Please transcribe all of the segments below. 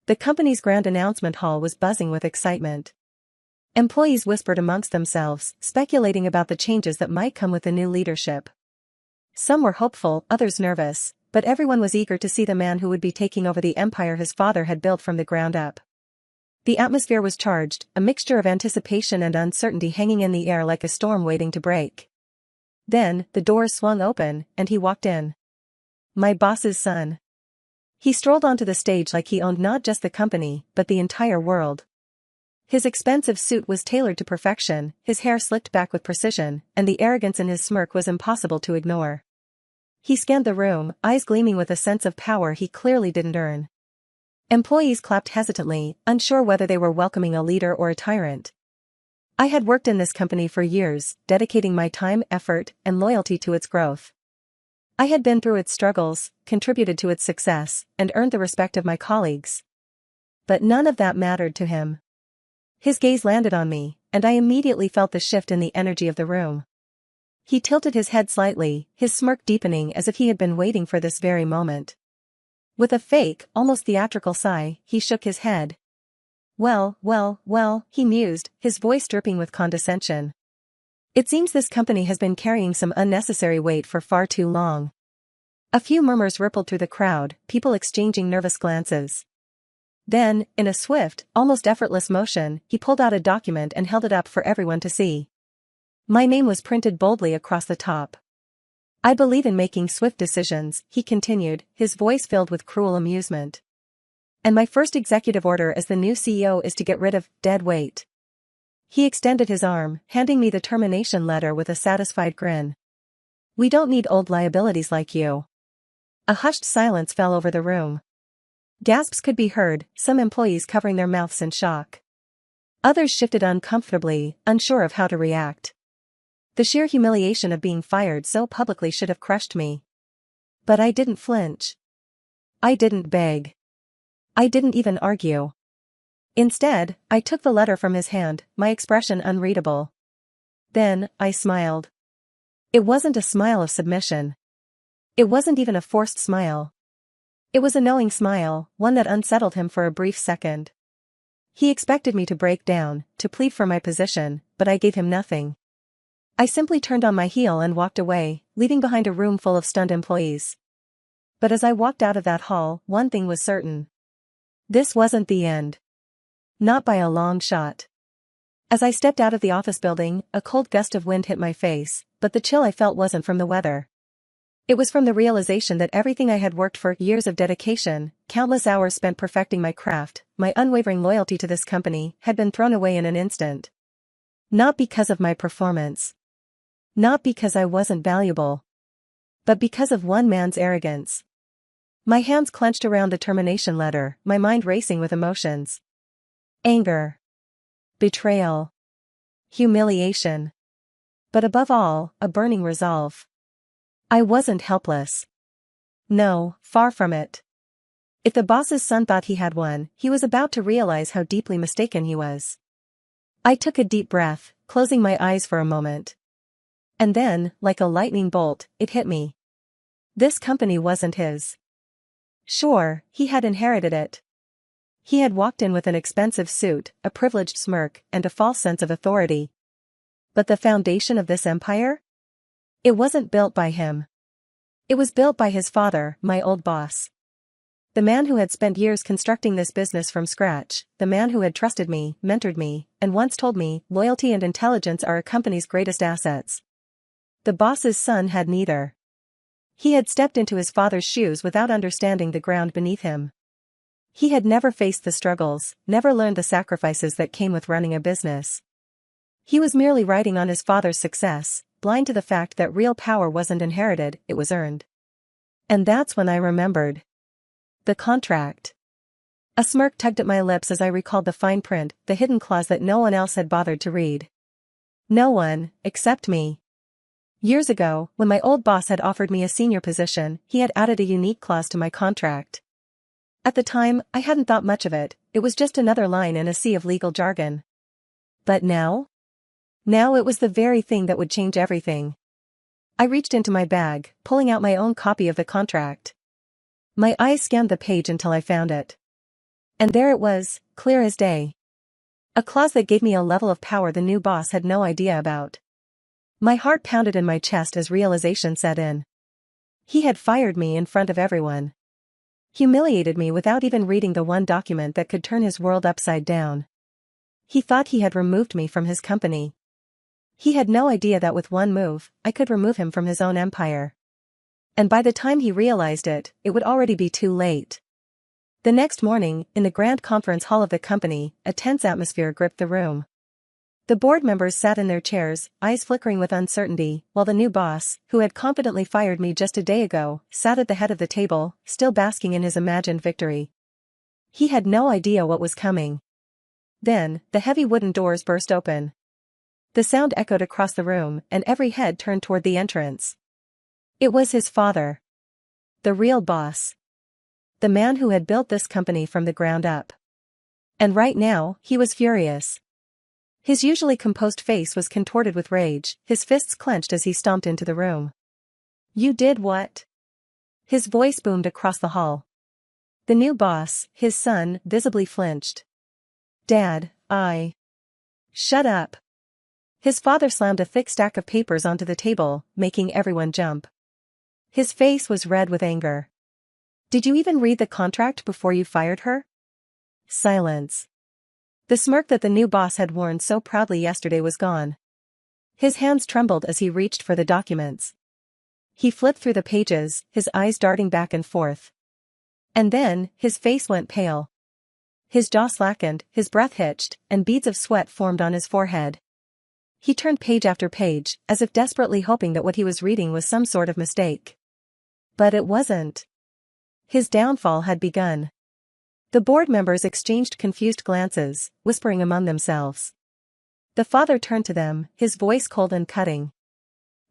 The company's grand announcement hall was buzzing with excitement. Employees whispered amongst themselves, speculating about the changes that might come with the new leadership. Some were hopeful, others nervous, but everyone was eager to see the man who would be taking over the empire his father had built from the ground up. The atmosphere was charged, a mixture of anticipation and uncertainty hanging in the air like a storm waiting to break. Then, the doors swung open, and he walked in. My boss's son. He strolled onto the stage like he owned not just the company, but the entire world. His expensive suit was tailored to perfection, his hair slicked back with precision, and the arrogance in his smirk was impossible to ignore. He scanned the room, eyes gleaming with a sense of power he clearly didn't earn. Employees clapped hesitantly, unsure whether they were welcoming a leader or a tyrant. I had worked in this company for years, dedicating my time, effort, and loyalty to its growth. I had been through its struggles, contributed to its success, and earned the respect of my colleagues. But none of that mattered to him. His gaze landed on me, and I immediately felt the shift in the energy of the room. He tilted his head slightly, his smirk deepening as if he had been waiting for this very moment. With a fake, almost theatrical sigh, he shook his head. Well, he mused, his voice dripping with condescension. It seems this company has been carrying some unnecessary weight for far too long. A few murmurs rippled through the crowd, people exchanging nervous glances. Then, in a swift, almost effortless motion, he pulled out a document and held it up for everyone to see. My name was printed boldly across the top. I believe in making swift decisions, he continued, his voice filled with cruel amusement. And my first executive order as the new CEO is to get rid of dead weight. He extended his arm, handing me the termination letter with a satisfied grin. We don't need old liabilities like you. A hushed silence fell over the room. Gasps could be heard, some employees covering their mouths in shock. Others shifted uncomfortably, unsure of how to react. The sheer humiliation of being fired so publicly should have crushed me. But I didn't flinch. I didn't beg. I didn't even argue. Instead, I took the letter from his hand, my expression unreadable. Then, I smiled. It wasn't a smile of submission. It wasn't even a forced smile. It was a knowing smile, one that unsettled him for a brief second. He expected me to break down, to plead for my position, but I gave him nothing. I simply turned on my heel and walked away, leaving behind a room full of stunned employees. But as I walked out of that hall, one thing was certain. This wasn't the end. Not by a long shot. As I stepped out of the office building, a cold gust of wind hit my face, but the chill I felt wasn't from the weather. It was from the realization that everything I had worked for, years of dedication, countless hours spent perfecting my craft, my unwavering loyalty to this company, had been thrown away in an instant. Not because of my performance. Not because I wasn't valuable. But because of one man's arrogance. My hands clenched around the termination letter, my mind racing with emotions. Anger. Betrayal. Humiliation. But above all, a burning resolve. I wasn't helpless. No, far from it. If the boss's son thought he had won, he was about to realize how deeply mistaken he was. I took a deep breath, closing my eyes for a moment. And then, like a lightning bolt, it hit me. This company wasn't his. Sure, he had inherited it. He had walked in with an expensive suit, a privileged smirk, and a false sense of authority. But the foundation of this empire? It wasn't built by him. It was built by his father, my old boss. The man who had spent years constructing this business from scratch, the man who had trusted me, mentored me, and once told me, loyalty and intelligence are a company's greatest assets. The boss's son had neither. He had stepped into his father's shoes without understanding the ground beneath him. He had never faced the struggles, never learned the sacrifices that came with running a business. He was merely riding on his father's success, blind to the fact that real power wasn't inherited, it was earned. And that's when I remembered. The contract. A smirk tugged at my lips as I recalled the fine print, the hidden clause that no one else had bothered to read. No one, except me. Years ago, when my old boss had offered me a senior position, he had added a unique clause to my contract. At the time, I hadn't thought much of it, it was just another line in a sea of legal jargon. But now? Now it was the very thing that would change everything. I reached into my bag, pulling out my own copy of the contract. My eyes scanned the page until I found it. And there it was, clear as day. A clause that gave me a level of power the new boss had no idea about. My heart pounded in my chest as realization set in. He had fired me in front of everyone. Humiliated me without even reading the one document that could turn his world upside down. He thought he had removed me from his company. He had no idea that with one move, I could remove him from his own empire. And by the time he realized it, it would already be too late. The next morning, in the grand conference hall of the company, a tense atmosphere gripped the room. The board members sat in their chairs, eyes flickering with uncertainty, while the new boss, who had confidently fired me just a day ago, sat at the head of the table, still basking in his imagined victory. He had no idea what was coming. Then, the heavy wooden doors burst open. The sound echoed across the room, and every head turned toward the entrance. It was his father. The real boss. The man who had built this company from the ground up. And right now, he was furious. His usually composed face was contorted with rage, his fists clenched as he stomped into the room. "You did what?" His voice boomed across the hall. The new boss, his son, visibly flinched. "Dad, I..." "Shut up." His father slammed a thick stack of papers onto the table, making everyone jump. His face was red with anger. "Did you even read the contract before you fired her?" Silence. The smirk that the new boss had worn so proudly yesterday was gone. His hands trembled as he reached for the documents. He flipped through the pages, his eyes darting back and forth. And then, his face went pale. His jaw slackened, his breath hitched, and beads of sweat formed on his forehead. He turned page after page, as if desperately hoping that what he was reading was some sort of mistake. But it wasn't. His downfall had begun. The board members exchanged confused glances, whispering among themselves. The father turned to them, his voice cold and cutting.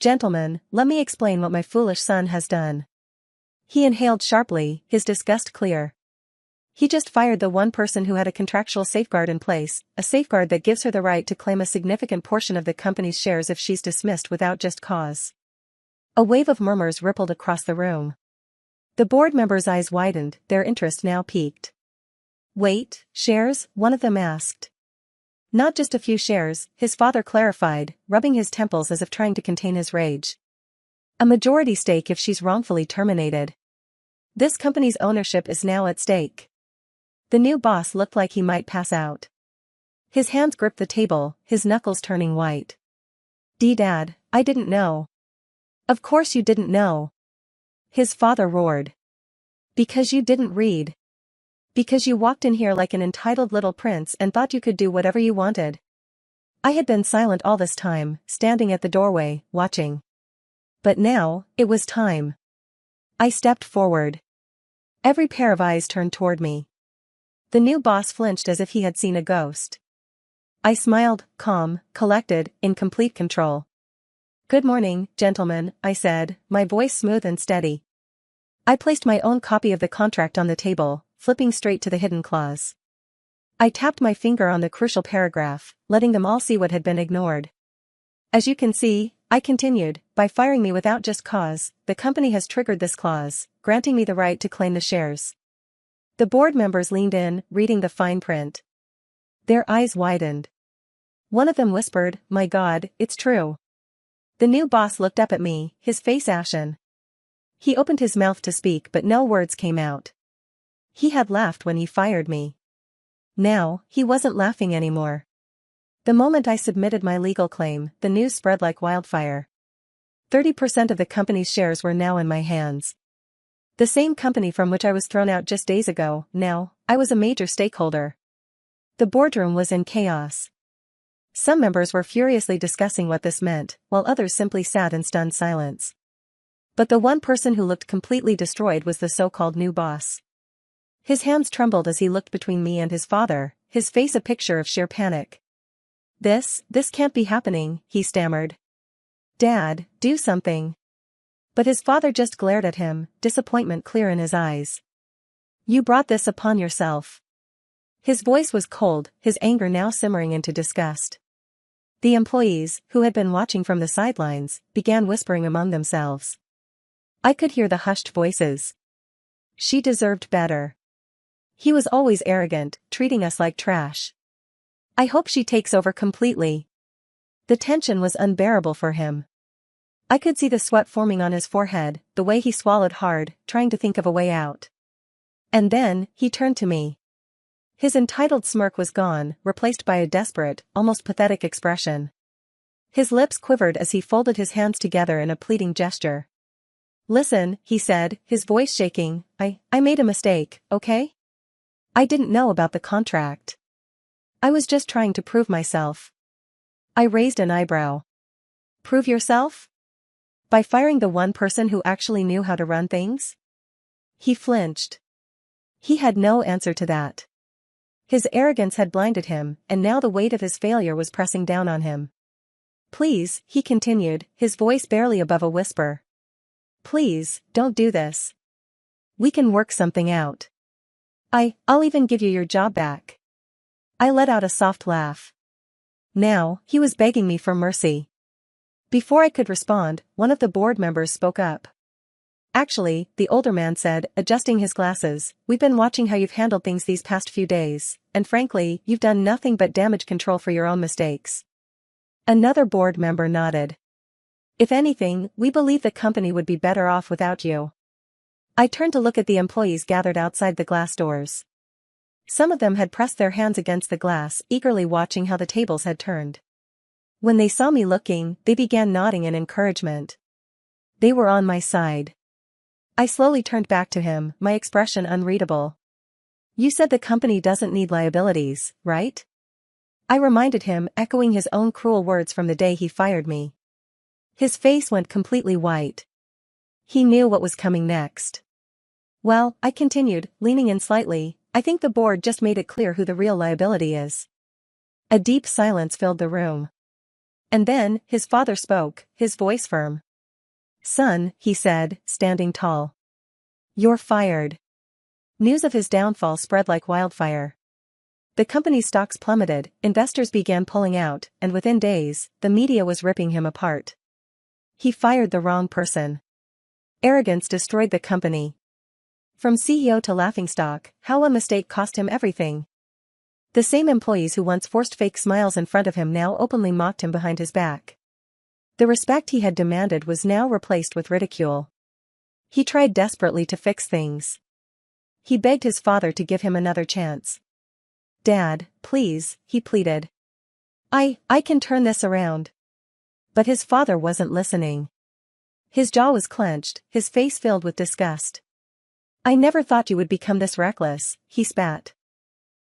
"Gentlemen, let me explain what my foolish son has done." He inhaled sharply, his disgust clear. He just fired the one person who had a contractual safeguard in place, a safeguard that gives her the right to claim a significant portion of the company's shares if she's dismissed without just cause. A wave of murmurs rippled across the room. The board members' eyes widened, their interest now piqued. "Wait, shares?" one of them asked. "Not just a few shares," his father clarified, rubbing his temples as if trying to contain his rage. "A majority stake if she's wrongfully terminated. This company's ownership is now at stake." The new boss looked like he might pass out. His hands gripped the table, his knuckles turning white. "Dad, I didn't know." "Of course you didn't know," his father roared. "Because you didn't read. Because you walked in here like an entitled little prince and thought you could do whatever you wanted." I had been silent all this time, standing at the doorway, watching. But now, it was time. I stepped forward. Every pair of eyes turned toward me. The new boss flinched as if he had seen a ghost. I smiled, calm, collected, in complete control. "Good morning, gentlemen," I said, my voice smooth and steady. I placed my own copy of the contract on the table, flipping straight to the hidden clause. I tapped my finger on the crucial paragraph, letting them all see what had been ignored. "As you can see," I continued, "by firing me without just cause, the company has triggered this clause, granting me the right to claim the shares." The board members leaned in, reading the fine print. Their eyes widened. One of them whispered, "My God, it's true." The new boss looked up at me, his face ashen. He opened his mouth to speak but no words came out. He had laughed when he fired me. Now, he wasn't laughing anymore. The moment I submitted my legal claim, the news spread like wildfire. 30% of the company's shares were now in my hands. The same company from which I was thrown out just days ago, now, I was a major stakeholder. The boardroom was in chaos. Some members were furiously discussing what this meant, while others simply sat in stunned silence. But the one person who looked completely destroyed was the so-called new boss. His hands trembled as he looked between me and his father, his face a picture of sheer panic. This can't be happening," he stammered. "Dad, do something." But his father just glared at him, disappointment clear in his eyes. "You brought this upon yourself." His voice was cold, his anger now simmering into disgust. The employees, who had been watching from the sidelines, began whispering among themselves. I could hear the hushed voices. "She deserved better. He was always arrogant, treating us like trash. I hope she takes over completely. The tension was unbearable for him. I could see the sweat forming on his forehead, the way he swallowed hard, trying to think of a way out. And then, he turned to me. His entitled smirk was gone, replaced by a desperate, almost pathetic expression. His lips quivered as he folded his hands together in a pleading gesture. Listen, he said, his voice shaking, I made a mistake, okay? I didn't know about the contract. I was just trying to prove myself. I raised an eyebrow. Prove yourself? By firing the one person who actually knew how to run things? He flinched. He had no answer to that. His arrogance had blinded him, and now the weight of his failure was pressing down on him. Please, he continued, his voice barely above a whisper. Please, don't do this. We can work something out. I'll even give you your job back. I let out a soft laugh. Now, he was begging me for mercy. Before I could respond, one of the board members spoke up. Actually, the older man said, adjusting his glasses, we've been watching how you've handled things these past few days, and frankly, you've done nothing but damage control for your own mistakes. Another board member nodded. If anything, we believe the company would be better off without you. I turned to look at the employees gathered outside the glass doors. Some of them had pressed their hands against the glass, eagerly watching how the tables had turned. When they saw me looking, they began nodding in encouragement. They were on my side. I slowly turned back to him, my expression unreadable. You said the company doesn't need liabilities, right? I reminded him, echoing his own cruel words from the day he fired me. His face went completely white. He knew what was coming next. Well, I continued, leaning in slightly, I think the board just made it clear who the real liability is. A deep silence filled the room. And then, his father spoke, his voice firm. Son, he said, standing tall. You're fired. News of his downfall spread like wildfire. The company's stocks plummeted, investors began pulling out, and within days, the media was ripping him apart. He fired the wrong person. Arrogance destroyed the company. From CEO to laughingstock, how one mistake cost him everything. The same employees who once forced fake smiles in front of him now openly mocked him behind his back. The respect he had demanded was now replaced with ridicule. He tried desperately to fix things. He begged his father to give him another chance. Dad, please, he pleaded. I can turn this around. But his father wasn't listening. His jaw was clenched, his face filled with disgust. I never thought you would become this reckless, he spat.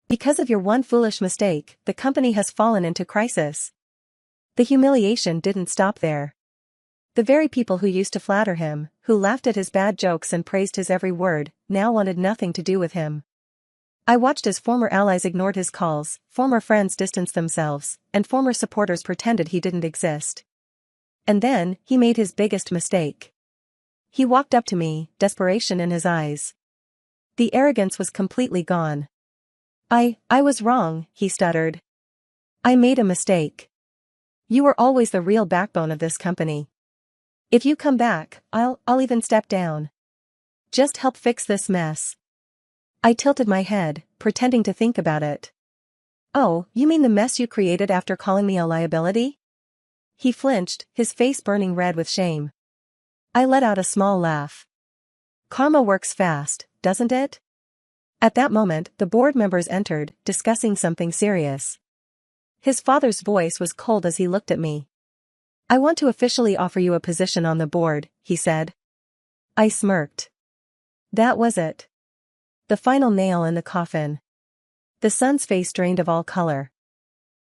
Because of your one foolish mistake, the company has fallen into crisis. The humiliation didn't stop there. The very people who used to flatter him, who laughed at his bad jokes and praised his every word, now wanted nothing to do with him. I watched as former allies ignored his calls, former friends distanced themselves, and former supporters pretended he didn't exist. And then, he made his biggest mistake. He walked up to me, desperation in his eyes. The arrogance was completely gone. I was wrong, he stuttered. I made a mistake. You were always the real backbone of this company. If you come back, I'll even step down. Just help fix this mess. I tilted my head, pretending to think about it. Oh, you mean the mess you created after calling me a liability? He flinched, his face burning red with shame. I let out a small laugh. Karma works fast, doesn't it? At that moment, the board members entered, discussing something serious. His father's voice was cold as he looked at me. I want to officially offer you a position on the board, he said. I smirked. That was it. The final nail in the coffin. The son's face drained of all color.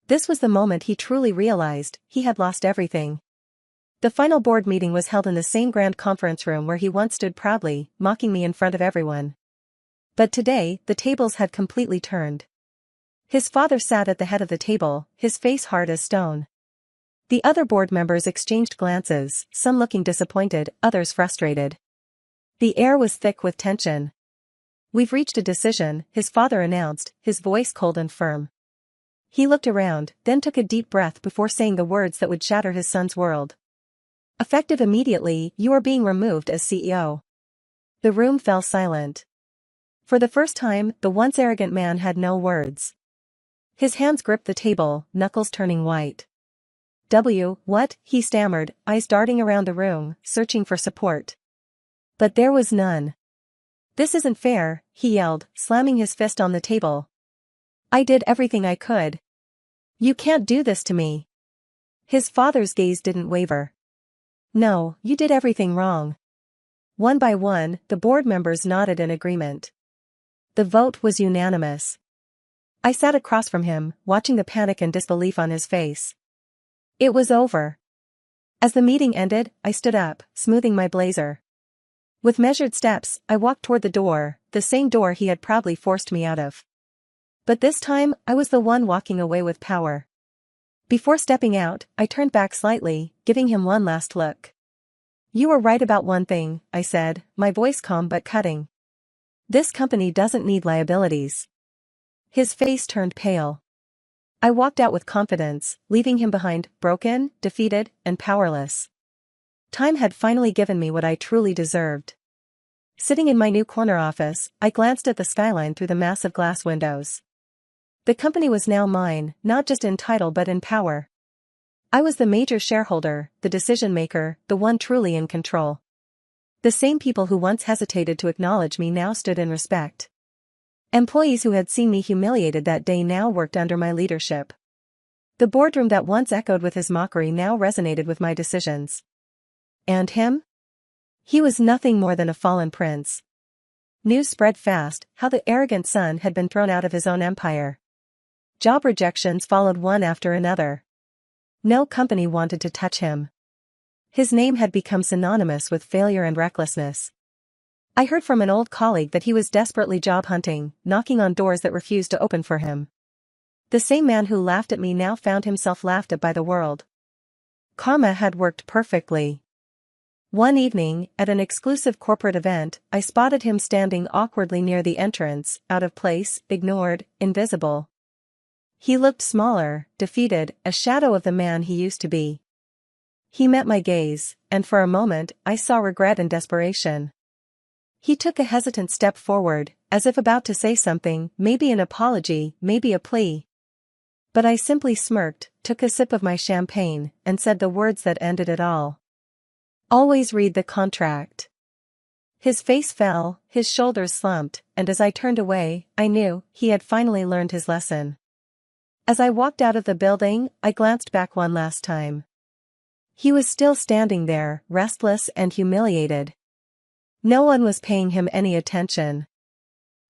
This was the moment he truly realized he had lost everything. The final board meeting was held in the same grand conference room where he once stood proudly, mocking me in front of everyone. But today, the tables had completely turned. His father sat at the head of the table, his face hard as stone. The other board members exchanged glances, some looking disappointed, others frustrated. The air was thick with tension. We've reached a decision, his father announced, his voice cold and firm. He looked around, then took a deep breath before saying the words that would shatter his son's world. Effective immediately, you are being removed as CEO. The room fell silent. For the first time, the once arrogant man had no words. His hands gripped the table, knuckles turning white. What? He stammered, eyes darting around the room, searching for support. But there was none. This isn't fair, he yelled, slamming his fist on the table. I did everything I could. You can't do this to me. His father's gaze didn't waver. No, you did everything wrong. One by one, the board members nodded in agreement. The vote was unanimous. I sat across from him, watching the panic and disbelief on his face. It was over. As the meeting ended, I stood up, smoothing my blazer. With measured steps, I walked toward the door, the same door he had proudly forced me out of. But this time, I was the one walking away with power. Before stepping out, I turned back slightly, giving him one last look. You were right about one thing, I said, my voice calm but cutting. This company doesn't need liabilities. His face turned pale. I walked out with confidence, leaving him behind, broken, defeated, and powerless. Time had finally given me what I truly deserved. Sitting in my new corner office, I glanced at the skyline through the massive glass windows. The company was now mine, not just in title but in power. I was the major shareholder, the decision maker, the one truly in control. The same people who once hesitated to acknowledge me now stood in respect. Employees who had seen me humiliated that day now worked under my leadership. The boardroom that once echoed with his mockery now resonated with my decisions. And him? He was nothing more than a fallen prince. News spread fast, how the arrogant son had been thrown out of his own empire. Job rejections followed one after another. No company wanted to touch him. His name had become synonymous with failure and recklessness. I heard from an old colleague that he was desperately job hunting, knocking on doors that refused to open for him. The same man who laughed at me now found himself laughed at by the world. Karma had worked perfectly. One evening, at an exclusive corporate event, I spotted him standing awkwardly near the entrance, out of place, ignored, invisible. He looked smaller, defeated, a shadow of the man he used to be. He met my gaze, and for a moment, I saw regret and desperation. He took a hesitant step forward, as if about to say something, maybe an apology, maybe a plea. But I simply smirked, took a sip of my champagne, and said the words that ended it all. Always read the contract. His face fell, his shoulders slumped, and as I turned away, I knew he had finally learned his lesson. As I walked out of the building, I glanced back one last time. He was still standing there, restless and humiliated. No one was paying him any attention.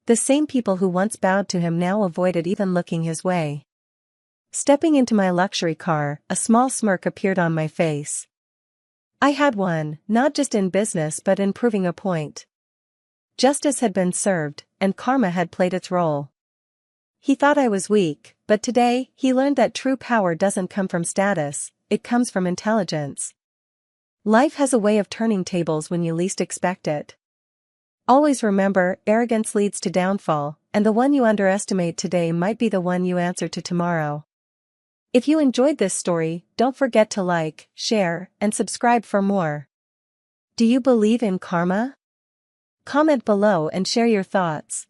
The same people who once bowed to him now avoided even looking his way. Stepping into my luxury car, a small smirk appeared on my face. I had won, not just in business but in proving a point. Justice had been served, and karma had played its role. He thought I was weak, but today, he learned that true power doesn't come from status, it comes from intelligence. Life has a way of turning tables when you least expect it. Always remember, arrogance leads to downfall, and the one you underestimate today might be the one you answer to tomorrow. If you enjoyed this story, don't forget to like, share, and subscribe for more. Do you believe in karma? Comment below and share your thoughts.